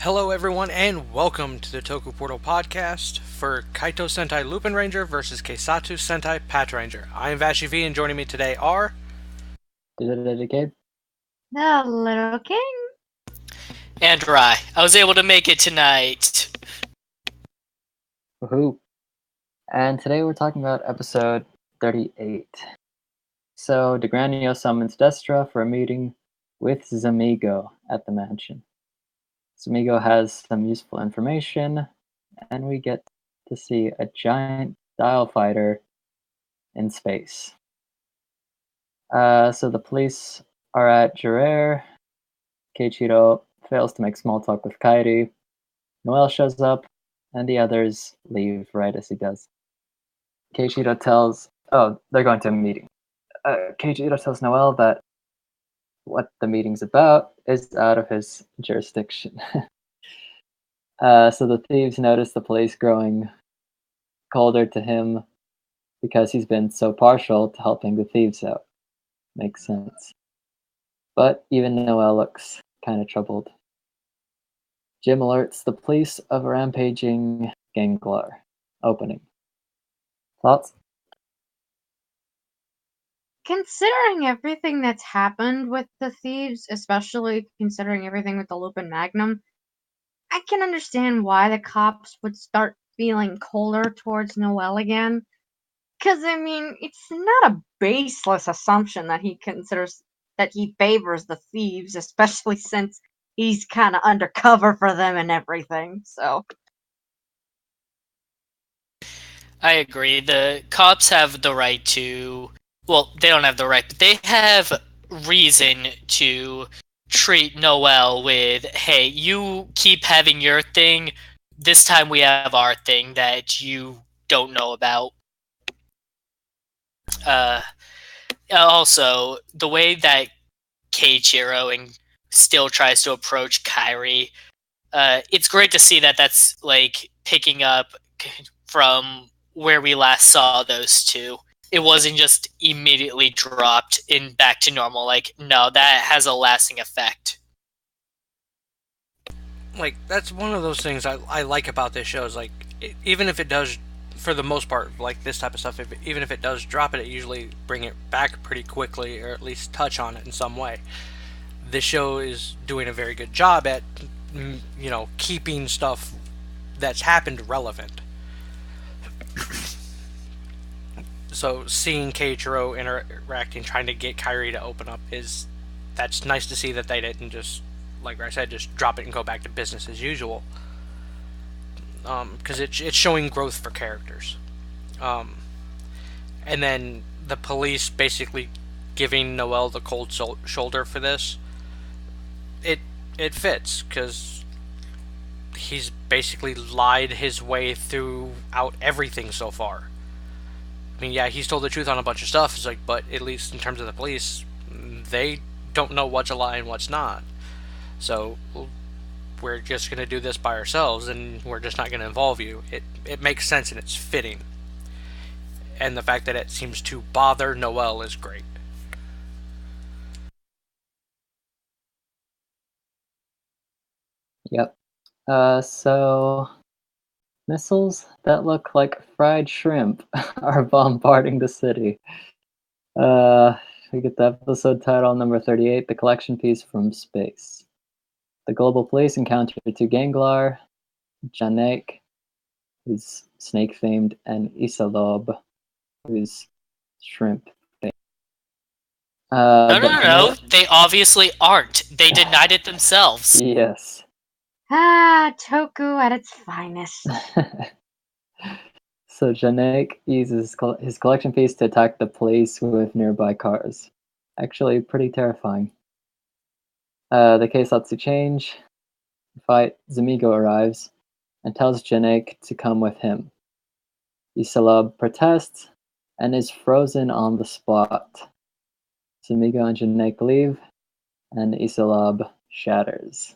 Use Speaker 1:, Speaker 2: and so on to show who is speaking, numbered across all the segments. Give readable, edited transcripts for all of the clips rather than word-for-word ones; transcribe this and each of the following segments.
Speaker 1: Hello, everyone, and welcome to the Toku Portal podcast for Kaitou Sentai LupinRanger versus Keisatsu Sentai PatoRanger. I am Vashi V, and joining me today are.
Speaker 2: Gabe?
Speaker 3: The Little King.
Speaker 4: And Rai. I was able to make it tonight.
Speaker 2: Woohoo! And today we're talking about episode 38. So, DeGranio summons Destra for a meeting with Zamigo at the mansion. Zamigo has some useful information, and we get to see a giant dial fighter in space. So the police are at Jurere. Keiichiro fails to make small talk with Kairi. Noel shows up, and the others leave right as he does. Keiichiro tells... Oh, they're going to a meeting. Keiichiro tells Noel that what the meeting's about is out of his jurisdiction. So the thieves notice the police growing colder to him because he's been so partial to helping the thieves out. Makes sense. But even Noel looks kind of troubled. Jim alerts the police of a rampaging Ganglar opening. Thoughts?
Speaker 3: Considering everything that's happened with the thieves, especially considering everything with the Lupin Magnum, I can understand why the cops would start feeling colder towards Noel again. Because, I mean, it's not a baseless assumption that he favors the thieves, especially since he's kind of undercover for them and everything, so...
Speaker 4: I agree. The cops have the right to... Well, they don't have the right, but they have reason to treat Noel with, hey, you keep having your thing, this time we have our thing that you don't know about. Also, the way that Keiichiro still tries to approach Kairi, it's great to see that that's like picking up from where we last saw those two. It wasn't just immediately dropped in back to normal. Like, no, that has a lasting effect.
Speaker 1: Like, that's one of those things I like about this show is, like, even if it does, for the most part, like this type of stuff, even if it does drop it, it usually bring it back pretty quickly, or at least touch on it in some way. This show is doing a very good job at, keeping stuff that's happened relevant. So seeing Keiichiro interacting, trying to get Kairi to open up, that's nice to see that they didn't just, like I said, just drop it and go back to business as usual. Because it's showing growth for characters. And then the police basically giving Noel the cold shoulder for this, it fits, because he's basically lied his way throughout everything so far. I mean, yeah, he's told the truth on a bunch of stuff. It's like, but at least in terms of the police, they don't know what's a lie and what's not. So we're just going to do this by ourselves, and we're just not going to involve you. It makes sense, and it's fitting. And the fact that it seems to bother Noel is great.
Speaker 2: Yep. So missiles that look like fried shrimp are bombarding the city. We get the episode title number 38, The Collection Piece from Space. The global police encounter two Ganglar, Janek, who's snake-famed, and Isalob, who's shrimp-famed.
Speaker 4: No. They obviously aren't. They denied it themselves.
Speaker 2: Yes.
Speaker 3: Toku at its finest.
Speaker 2: So Janek uses his collection piece to attack the police with nearby cars. Actually, pretty terrifying. The Keisatsu change. Fight, Zamigo arrives and tells Janek to come with him. Isalab protests and is frozen on the spot. Zamigo and Janek leave, and Isalab shatters.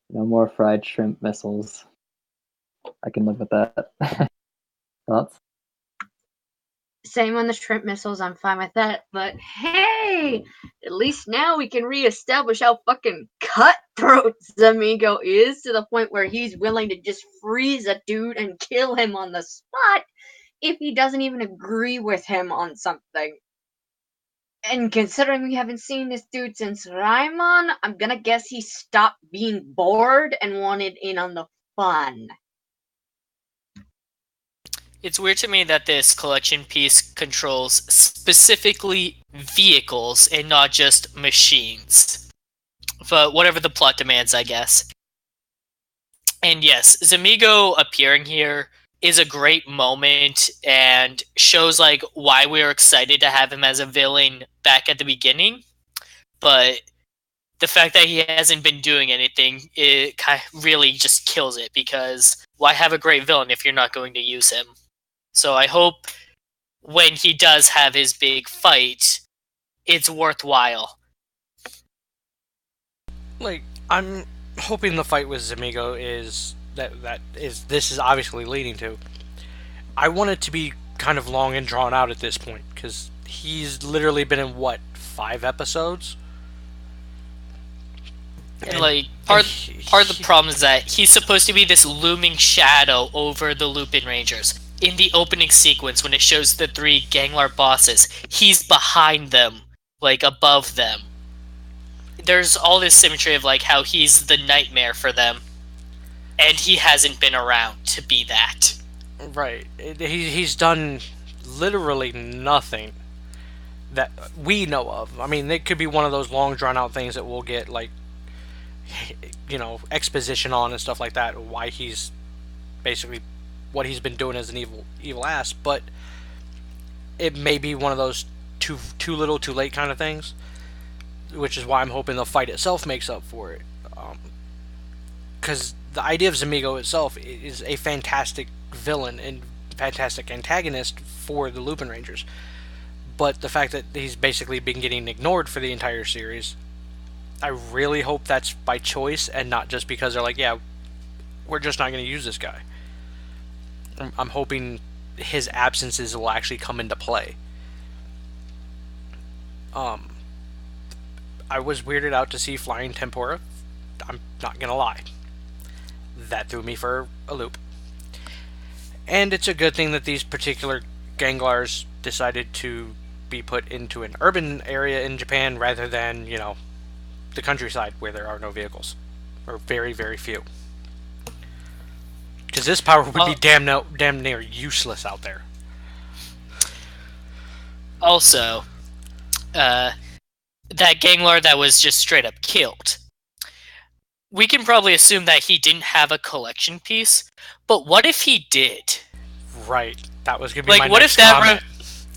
Speaker 2: No more fried shrimp missiles. I can live with that. Thoughts?
Speaker 3: Same on the shrimp missiles, I'm fine with that, but hey! At least now we can reestablish how fucking cutthroat Zamigo is, to the point where he's willing to just freeze a dude and kill him on the spot if he doesn't even agree with him on something. And considering we haven't seen this dude since Raimon, I'm gonna guess he stopped being bored and wanted in on the fun.
Speaker 4: It's weird to me that this collection piece controls specifically vehicles and not just machines. But whatever the plot demands, I guess. And yes, Zamigo appearing here is a great moment and shows like why we were excited to have him as a villain back at the beginning. But the fact that he hasn't been doing anything, it kind of really just kills it, because why have a great villain if you're not going to use him? So I hope when he does have his big fight, it's worthwhile.
Speaker 1: Like, I'm hoping the fight with Zamigo is this is obviously leading to. I want it to be kind of long and drawn out at this point, because he's literally been in what, 5 episodes?
Speaker 4: And like part of the problem is that he's supposed to be this looming shadow over the LupinRangers. In the opening sequence, when it shows the 3 Ganglar bosses, he's behind them, like above them. There's all this symmetry of like how he's the nightmare for them, and he hasn't been around to be that.
Speaker 1: Right. He's done literally nothing that we know of. I mean, it could be one of those long drawn out things that we'll get, like, you know, exposition on and stuff like that, why he's basically what he's been doing as an evil ass, but it may be one of those too little too late kind of things, which is why I'm hoping the fight itself makes up for it, because the idea of Zamigo itself is a fantastic villain and fantastic antagonist for the LupinRangers, but the fact that he's basically been getting ignored for the entire series, I really hope that's by choice and not just because they're like, yeah, we're just not going to use this guy. I'm hoping his absences will actually come into play. I was weirded out to see flying tempura. I'm not gonna lie. That threw me for a loop. And it's a good thing that these particular Ganglars decided to be put into an urban area in Japan rather than, you know, the countryside where there are no vehicles. Or very, very few. Because this power would be damn near useless out there.
Speaker 4: Also, that Ganglar that was just straight up killed. We can probably assume that he didn't have a collection piece, but what if he did?
Speaker 1: Right. That was gonna be
Speaker 4: like,
Speaker 1: my
Speaker 4: what
Speaker 1: next
Speaker 4: if that
Speaker 1: comment.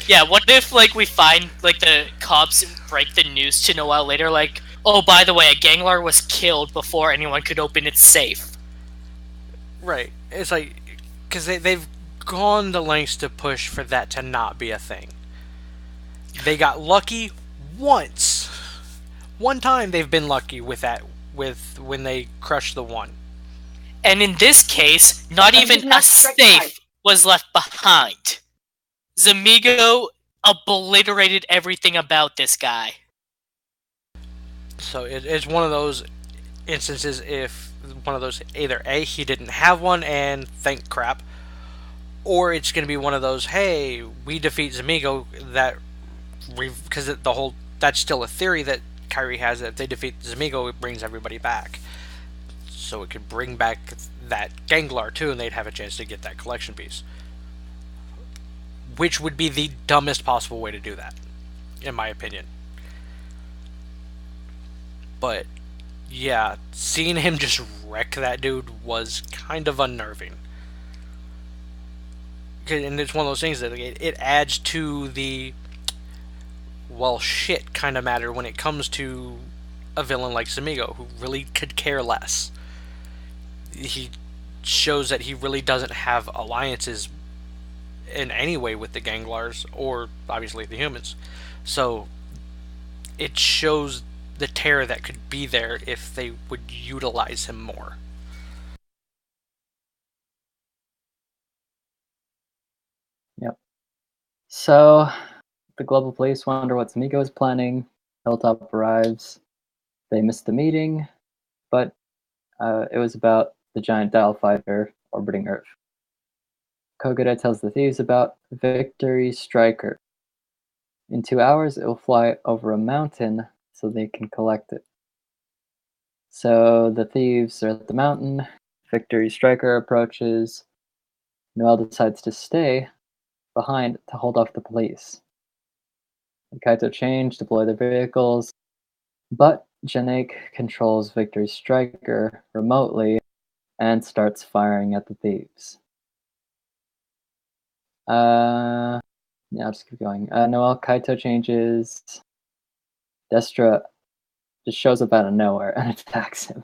Speaker 4: Yeah, what if like we find like the cops break the news to Noel later, like, oh, by the way, a Ganglar was killed before anyone could open its safe.
Speaker 1: Right. It's like, because they've gone the lengths to push for that to not be a thing. They got lucky once. One time they've been lucky with that, with when they crushed the one.
Speaker 4: And in this case, not even a safe was left behind. Zamigo obliterated everything about this guy.
Speaker 1: So it's one of those instances, if one of those, either A, he didn't have one and thank crap, or it's going to be one of those, hey, we defeat Zamigo, that, because the whole, that's still a theory that Kairi has, that if they defeat Zamigo, it brings everybody back. So it could bring back that Ganglar too, and they'd have a chance to get that collection piece. Which would be the dumbest possible way to do that, in my opinion. But yeah, seeing him just wreck that dude was kind of unnerving. And it's one of those things that it adds to the, well, shit kind of matter when it comes to a villain like Zamigo, who really could care less. He shows that he really doesn't have alliances in any way with the Ganglars, or obviously the humans. So it shows the terror that could be there if they would utilize him more.
Speaker 2: Yep. So the global police wonder what Zamigo is planning. Hilltop arrives. They miss the meeting. but it was about the giant dial fighter orbiting Earth. Kogura tells the thieves about Victory Striker. In 2 hours, it will fly over a mountain so they can collect it. So the thieves are at the mountain. Victory Striker approaches. Noel decides to stay behind to hold off the police. The Kaitou change, deploy their vehicles, but Janek controls Victory Striker remotely and starts firing at the thieves. Yeah, I'll just keep going. Noel Kaitou changes. Destra just shows up out of nowhere and attacks him.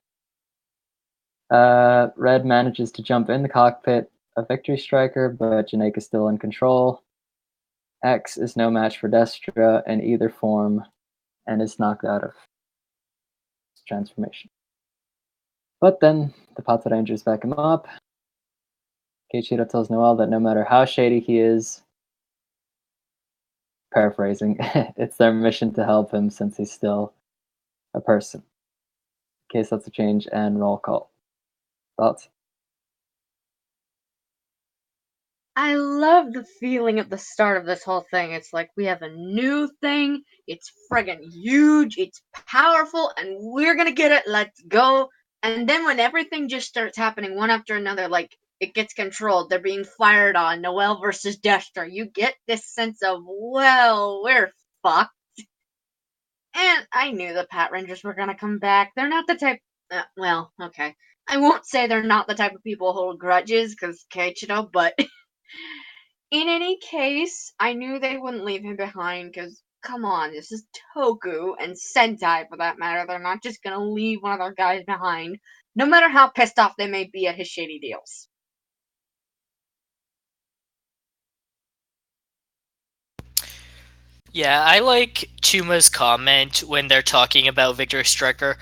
Speaker 2: Red manages to jump in the cockpit of Victory Striker, but Janek is still in control. X is no match for Destra in either form and is knocked out of his transformation. But then the PatoRangers back him up. Keiichiro tells Noel that no matter how shady he is, paraphrasing, it's their mission to help him since he's still a person. Keisatsu change and roll call. Thoughts?
Speaker 3: I love the feeling at the start of this whole thing. It's like we have a new thing. It's friggin' huge. It's powerful, and we're gonna get it. Let's go. And then when everything just starts happening one after another, like it gets controlled, they're being fired on. Noel versus Destra. You get this sense of, well, we're fucked. And I knew the PatoRangers were gonna come back. They're not the type. Well, okay. I won't say they're not the type of people who hold grudges, because Keiichiro, but. In any case, I knew they wouldn't leave him behind because, come on, this is Toku and Sentai for that matter. They're not just gonna leave one of their guys behind, no matter how pissed off they may be at his shady deals.
Speaker 4: Yeah, I like Chuma's comment when they're talking about Victor Striker.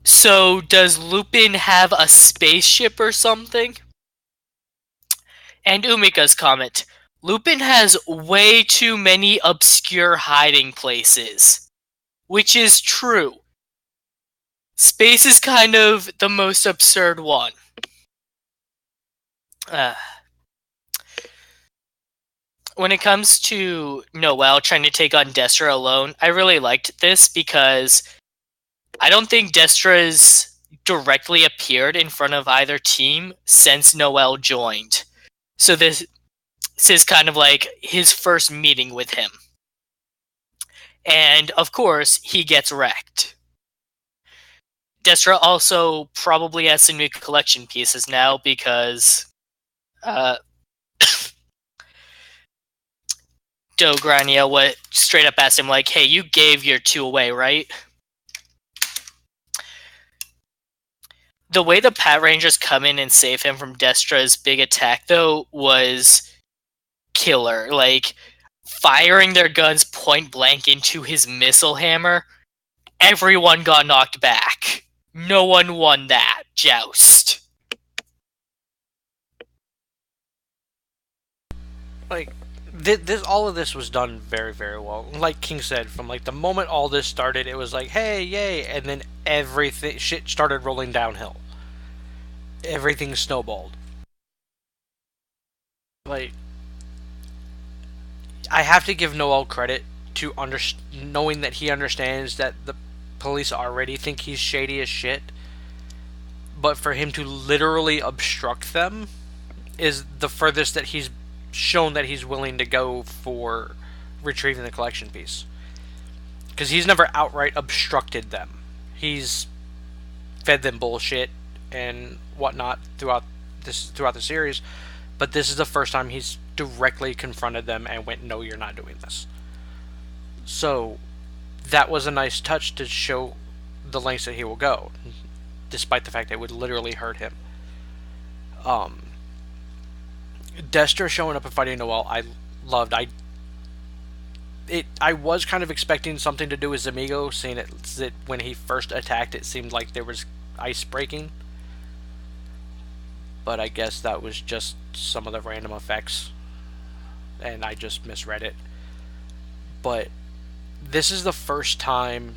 Speaker 4: So, does Lupin have a spaceship or something? And Umika's comment, Lupin has way too many obscure hiding places. Which is true. Space is kind of the most absurd one. When it comes to Noel trying to take on Destra alone, I really liked this because I don't think Destra's directly appeared in front of either team since Noel joined. So this is kind of like his first meeting with him. And of course, he gets wrecked. Destra also probably has some new collection pieces now because Dogrania straight up asked him, like, hey, you gave your 2 away, right? The way the PatoRangers come in and save him from Destra's big attack, though, was killer. Like, firing their guns point blank into his missile hammer, everyone got knocked back. No one won that joust.
Speaker 1: Like, this all of this was done very, very well. Like King said, from like the moment all this started, it was like, hey, yay, and then shit started rolling downhill. Everything snowballed. Like, I have to give Noel credit to knowing that he understands that the police already think he's shady as shit, but for him to literally obstruct them is the furthest that he's shown that he's willing to go for retrieving the collection piece. Because he's never outright obstructed them. He's fed them bullshit and whatnot throughout the series, but this is the first time he's directly confronted them and went, no, you're not doing this. So that was a nice touch to show the lengths that he will go, despite the fact that it would literally hurt him. Destra showing up and fighting Noel, I loved. I was kind of expecting something to do with Zamigo, seeing that when he first attacked, it seemed like there was ice breaking. But I guess that was just some of the random effects, and I just misread it. But this is the first time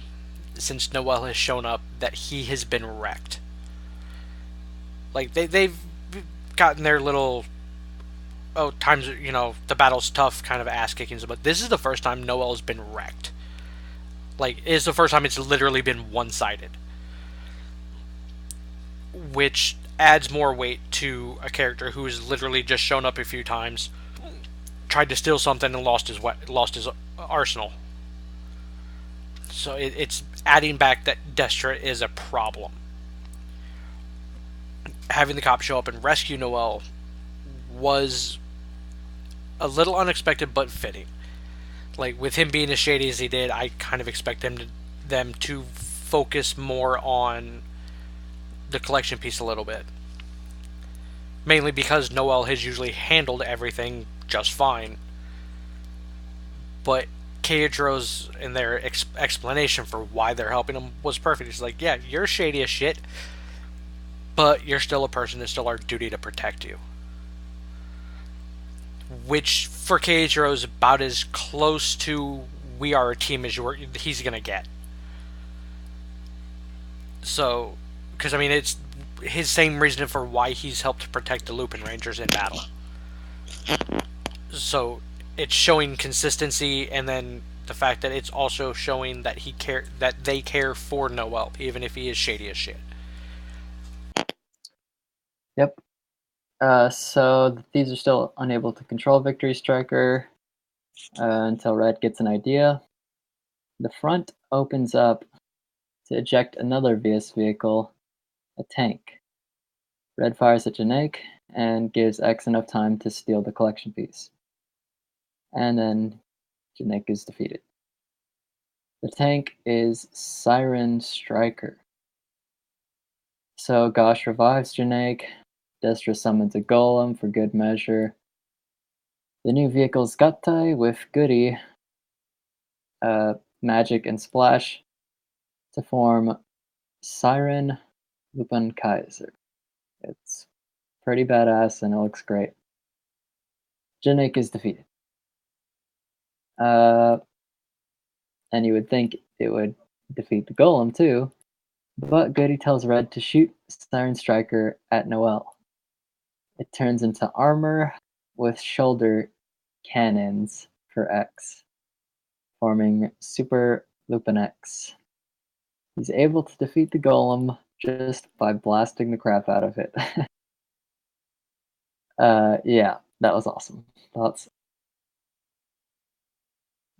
Speaker 1: since Noel has shown up that he has been wrecked. Like they've gotten their little times the battle's tough kind of ass kickings, but this is the first time Noel's been wrecked. Like it's the first time it's literally been one sided, which adds more weight to a character who has literally just shown up a few times, tried to steal something and lost his arsenal. So it's adding back that Destra is a problem. Having the cops show up and rescue Noel was a little unexpected but fitting. Like with him being as shady as he did, I kind of expect them to focus more on the collection piece a little bit. Mainly because Noel has usually handled everything just fine. But Keiichiro's in their explanation for why they're helping him was perfect. He's like, yeah, you're shady as shit, but you're still a person. It's still our duty to protect you. Which, for Keiichiro, is about as close to we are a team as he's going to get. So, because, I mean, it's his same reason for why he's helped protect the LupinRangers in battle. So, it's showing consistency, and then the fact that it's also showing that that they care for Noel, even if he is shady as shit.
Speaker 2: Yep. So the thieves are still unable to control Victory Striker until Red gets an idea. The front opens up to eject another VS vehicle, a tank. Red fires at Janaik and gives X enough time to steal the collection piece. And then Janaik is defeated. The tank is Siren Striker. So Gosh revives Janaik. Destra summons a golem for good measure. The new vehicle's Gattai with Goody, Magic, and Splash to form Siren LupinKaiser. It's pretty badass and it looks great. Janaik is defeated. And you would think it would defeat the golem too, but Goody tells Red to shoot Siren Striker at Noel. It turns into armor with shoulder cannons for X, forming Super Lupin X. He's able to defeat the golem just by blasting the crap out of it. Yeah, that was awesome. Thoughts?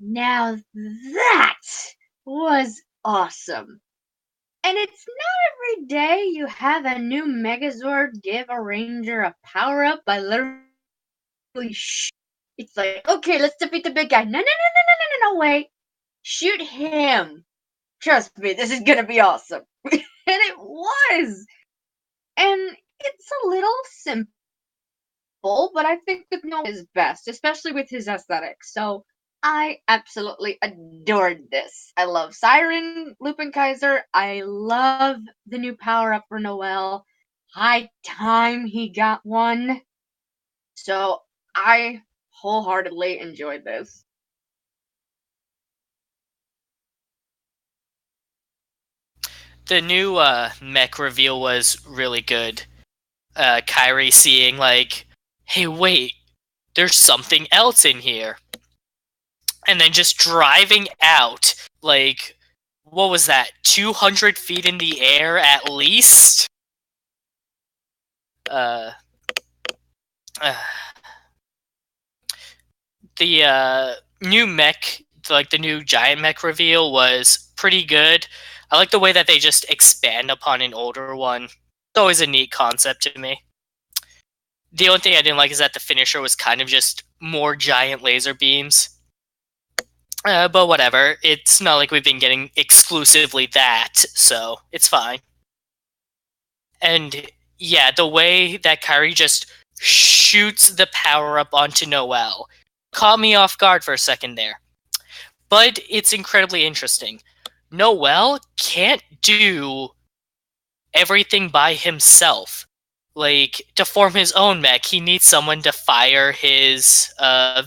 Speaker 3: Now that was awesome. And it's not every day you have a new Megazord give a Ranger a power-up by literally it's like, okay, let's defeat the big guy. No, wait. Shoot him. Trust me, this is gonna be awesome. And it was. And it's a little simple, but I think with Noel is best, especially with his aesthetics. So I absolutely adored this. I love Siren LupinKaiser. I love the new power-up for Noel. High time he got one. So I wholeheartedly enjoyed this.
Speaker 4: The new mech reveal was really good. Kairi seeing like, hey, wait, there's something else in here. And then just driving out, like, what was that, 200 feet in the air at least? The new mech, like the new giant mech reveal was pretty good. I like the way that they just expand upon an older one. It's always a neat concept to me. The only thing I didn't like is that the finisher was kind of just more giant laser beams. But whatever, it's not like we've been getting exclusively that, so it's fine. And yeah, the way that Kairi just shoots the power-up onto Noel caught me off guard for a second there. But it's incredibly interesting. Noel can't do everything by himself. Like, to form his own mech, he needs someone to fire his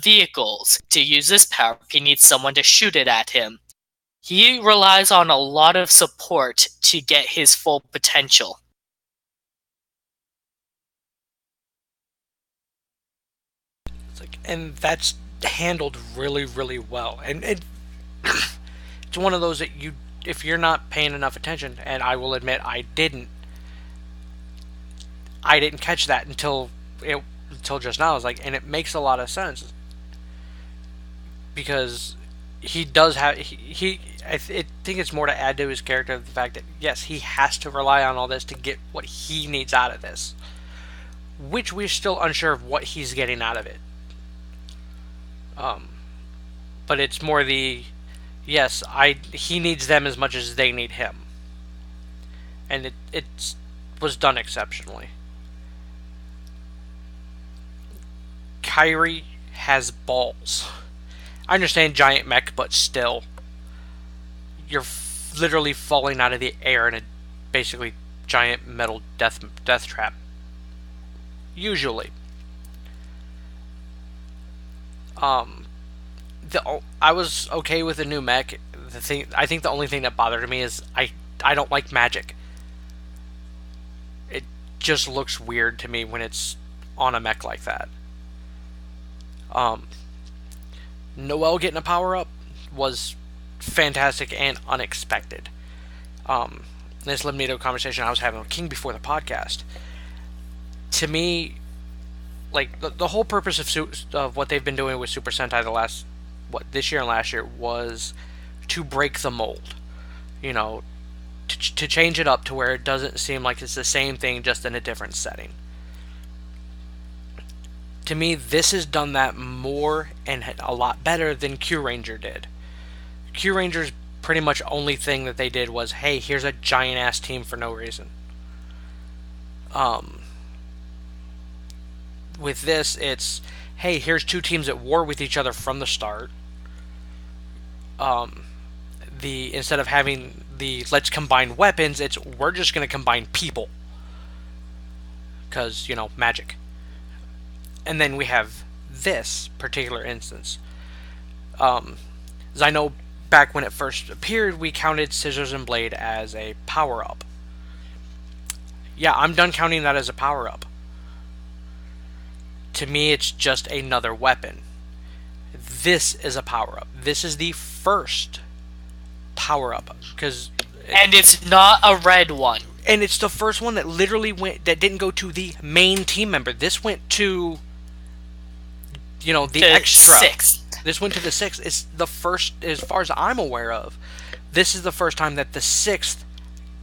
Speaker 4: vehicles. To use this power, he needs someone to shoot it at him. He relies on a lot of support to get his full potential.
Speaker 1: And that's handled really, really well. And it's one of those that if you're not paying enough attention, and I will admit I didn't catch that until just now. I was like, and it makes a lot of sense because he does have I think it's more to add to his character the fact that yes, he has to rely on all this to get what he needs out of this, which we're still unsure of what he's getting out of it. But it's more yes, he needs them as much as they need him, and it was done exceptionally. Kairi has balls. I understand giant mech, but still, you're literally falling out of the air in a basically giant metal death trap. Usually, I was okay with the new mech. I think the only thing that bothered me is I don't like magic. It just looks weird to me when it's on a mech like that. Noelle getting a power up was fantastic and unexpected. This led me to a conversation I was having with King before the podcast. To me, like the whole purpose of what they've been doing with Super Sentai this year and last year was to break the mold. You know, to change it up to where it doesn't seem like it's the same thing just in a different setting. To me, this has done that more and a lot better than Kyuranger did. Kyuranger's pretty much only thing that they did was, hey, here's a giant ass team for no reason. With this, it's, hey, here's two teams at war with each other from the start. Instead of having the let's combine weapons, it's we're just going to combine people. Because, magic. And then we have this particular instance. As I know, back when it first appeared, we counted Scissors and Blade as a power-up. Yeah, I'm done counting that as a power-up. To me, it's just another weapon. This is a power-up. This is the first power-up.
Speaker 4: And it's not a red one.
Speaker 1: And it's the first one that that didn't go to the main team member. This went to the extra.
Speaker 4: Sixth.
Speaker 1: This went to the 6th. It's the first, as far as I'm aware of, this is the first time that the 6th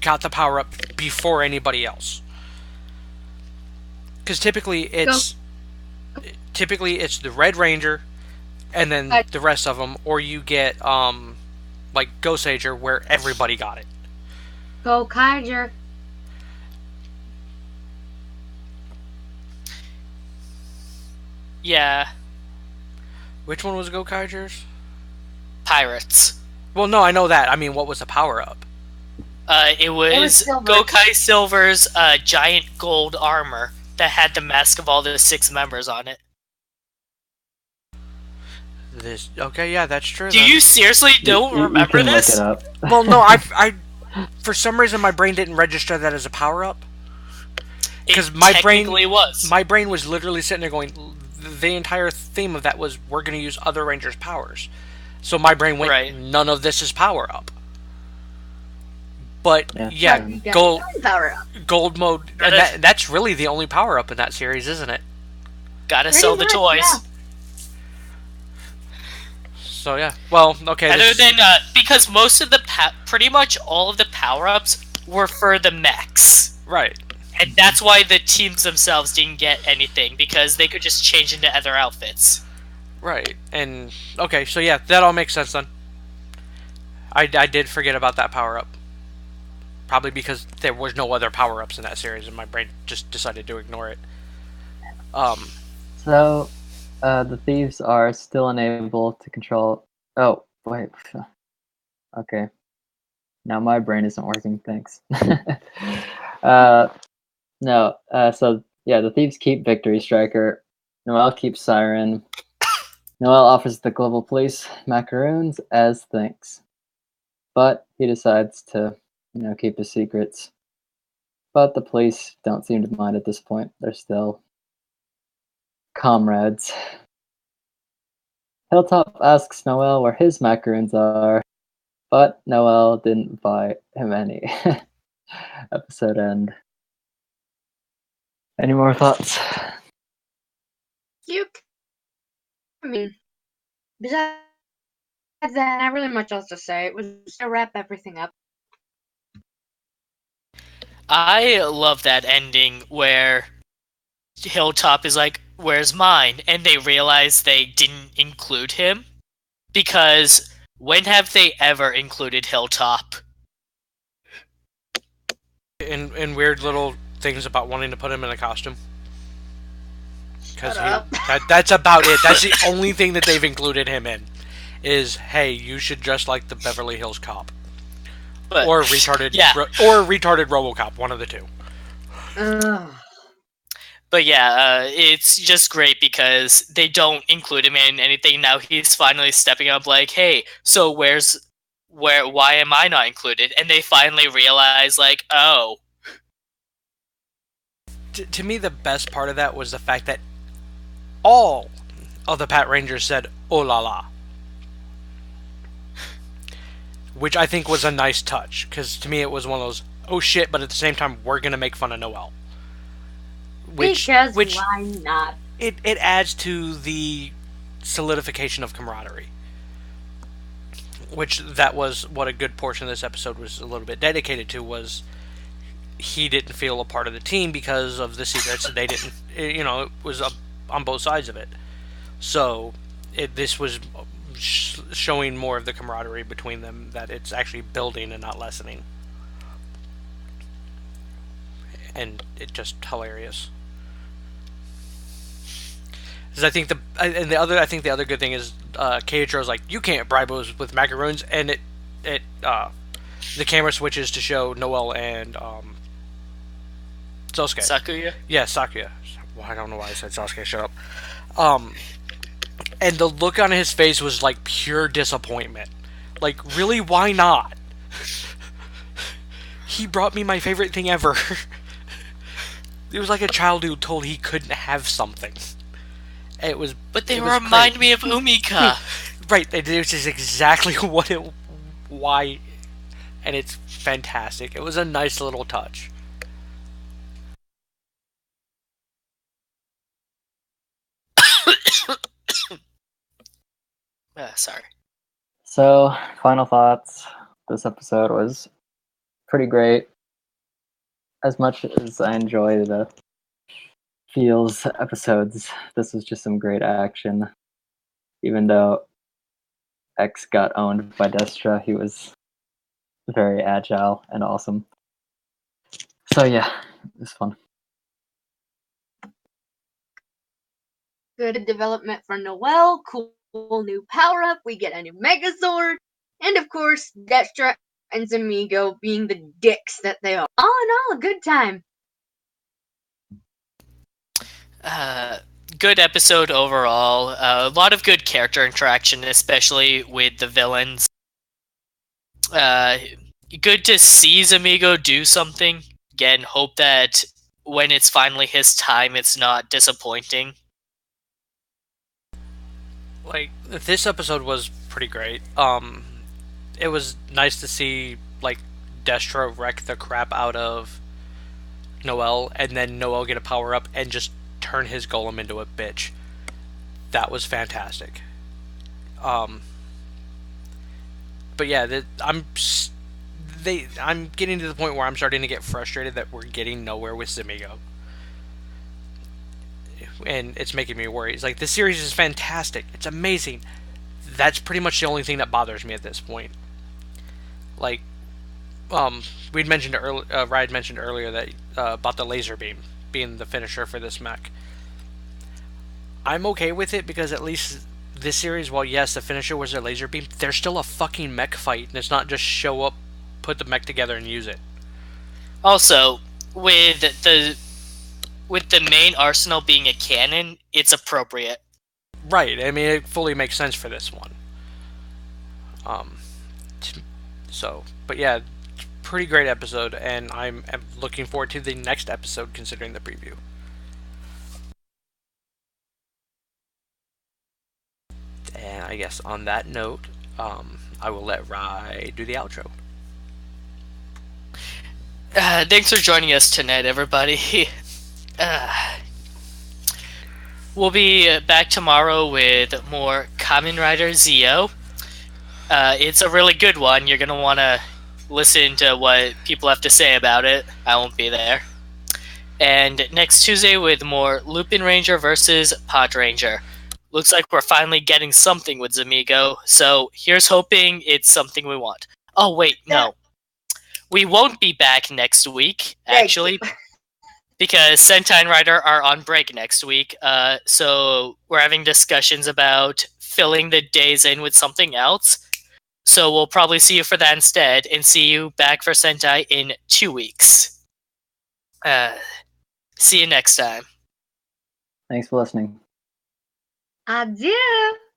Speaker 1: got the power up before anybody else. Because typically it's the Red Ranger, and then the rest of them, or you get like Ghost Sager, where everybody got it.
Speaker 3: Go Kaiser.
Speaker 4: Yeah.
Speaker 1: Which one was Gokaijers?
Speaker 4: Pirates.
Speaker 1: Well, no, I know that. I mean, what was the power-up?
Speaker 4: It was Gokai Silver's giant gold armor that had the mask of all the 6 members on it.
Speaker 1: Okay, yeah, that's true.
Speaker 4: Do you seriously don't remember
Speaker 2: you can
Speaker 4: this?
Speaker 2: Look it up.
Speaker 1: Well, no, I for some reason my brain didn't register that as a power-up. Because my brain was literally sitting there going, the entire theme of that was we're going to use other Rangers' powers. So my brain went, right. None of this is power-up. But, gold mode, and that's really the only power-up in that series, isn't it?
Speaker 4: Gotta sell the toys.
Speaker 3: Yeah.
Speaker 1: So, yeah. Well, okay.
Speaker 4: Other than, because most of pretty much all of the power-ups were for the mechs.
Speaker 1: Right.
Speaker 4: And that's why the teams themselves didn't get anything, because they could just change into other outfits.
Speaker 1: Right. And, okay, so yeah, that all makes sense then. I did forget about that power-up. Probably because there was no other power-ups in that series, and my brain just decided to ignore it.
Speaker 2: So, the thieves are still unable to control... Oh, wait. Okay. Now my brain isn't working, thanks. No, so, yeah, the thieves keep Victory Striker. Noelle keeps Siren. Noelle offers the global police macaroons as thanks. But he decides to, keep his secrets. But the police don't seem to mind at this point. They're still comrades. Hilltop asks Noel where his macaroons are, but Noel didn't buy him any. Episode end. Any more thoughts?
Speaker 3: You, I mean, besides that, not really much else to say. It was just to wrap everything up.
Speaker 4: I love that ending where Hilltop is like, "Where's mine?" And they realize they didn't include him. Because when have they ever included Hilltop?
Speaker 1: In weird little things about wanting to put him in a costume. Because that's about it. That's the only thing that they've included him in. Is, hey, you should dress like the Beverly Hills Cop.
Speaker 4: But,
Speaker 1: or retarded RoboCop, one of the two.
Speaker 4: But yeah, it's just great because they don't include him in anything. Now he's finally stepping up like, hey, so why am I not included? And they finally realize, like, oh.
Speaker 1: To me, the best part of that was the fact that all of the Pat Rangers said, oh la la. Which I think was a nice touch, because to me it was one of those, oh shit, but at the same time, we're going to make fun of Noel. Which
Speaker 3: why not?
Speaker 1: It adds to the solidification of camaraderie. Which that was what a good portion of this episode was a little bit dedicated to, was he didn't feel a part of the team because of the secrets. They didn't, it was on both sides of it. So this was showing more of the camaraderie between them, that it's actually building and not lessening. And it's just hilarious. Because I think the other good thing is Keiichiro's like, you can't bribe us with macaroons, and the camera switches to show Noel and Sosuke.
Speaker 4: Sakuya?
Speaker 1: Yeah, Sakuya. Well, I don't know why I said Sasuke. Shut up. And the look on his face was like pure disappointment. Like, really? Why not? He brought me my favorite thing ever. It was like a child who told he couldn't have something. It was.
Speaker 4: But they remind me of Umika.
Speaker 1: Right. This is exactly why, and it's fantastic. It was a nice little touch.
Speaker 4: Sorry.
Speaker 2: So, final thoughts. This episode was pretty great. As much as I enjoy the Feels episodes, this was just some great action. Even though X got owned by Destra, he was very agile and awesome. So yeah, it was fun.
Speaker 3: Good development for Noel, cool new power-up, we get a new Megazord, and of course, Destra and Zamigo being the dicks that they are. All in all, a good time.
Speaker 4: Good episode overall. A lot of good character interaction, especially with the villains. Good to see Zamigo do something. Again, hope that when it's finally his time, it's not disappointing.
Speaker 1: Like, this episode was pretty great. It was nice to see, like, Destra wreck the crap out of Noel, and then Noel get a power-up and just turn his golem into a bitch. That was fantastic. But yeah, I'm getting to the point where I'm starting to get frustrated that we're getting nowhere with Zamigo. And it's making me worry. It's like, this series is fantastic. It's amazing. That's pretty much the only thing that bothers me at this point. Like, we'd mentioned earlier, Ryan mentioned earlier that about the laser beam being the finisher for this mech. I'm okay with it because at least this series, while yes, the finisher was a laser beam, there's still a fucking mech fight, and it's not just show up, put the mech together, and use it.
Speaker 4: Also, with the main arsenal being a cannon, it's appropriate.
Speaker 1: Right. I mean, it fully makes sense for this one. But yeah, pretty great episode, and I'm looking forward to the next episode considering the preview. And I I guess on that note, I will let Rai do the outro.
Speaker 4: Thanks for joining us tonight, everybody. We'll be back tomorrow with more Kamen Rider Zio. It's a really good one. You're going to want to listen to what people have to say about it. I won't be there. And next Tuesday with more LupinRanger versus PatoRanger. Looks like we're finally getting something with Zamigo, so here's hoping it's something we want. Oh, wait, no. We won't be back next week, actually, because Sentai and Rider are on break next week, so we're having discussions about filling the days in with something else. So we'll probably see you for that instead, and see you back for Sentai in 2 weeks. See you next time.
Speaker 2: Thanks for listening.
Speaker 3: Adieu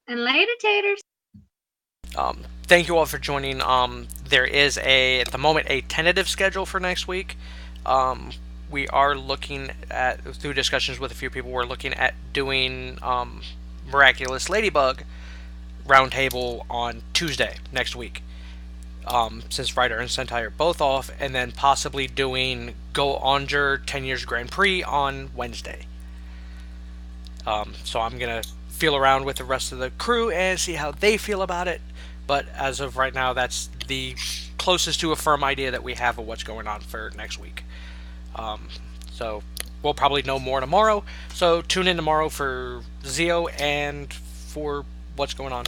Speaker 3: and later, taters.
Speaker 1: Thank you all for joining. There is at the moment a tentative schedule for next week. We are looking at, through discussions with a few people, we're looking at doing Miraculous Ladybug roundtable on Tuesday next week. Since Rider and Sentai are both off, and then possibly doing Go Onger 10 Years Grand Prix on Wednesday. So I'm going to feel around with the rest of the crew and see how they feel about it. But as of right now, that's the closest to a firm idea that we have of what's going on for next week. So we'll probably know more tomorrow. So tune in tomorrow for Zio and for what's going on.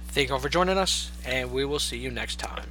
Speaker 1: Thank you all for joining us, and we will see you next time.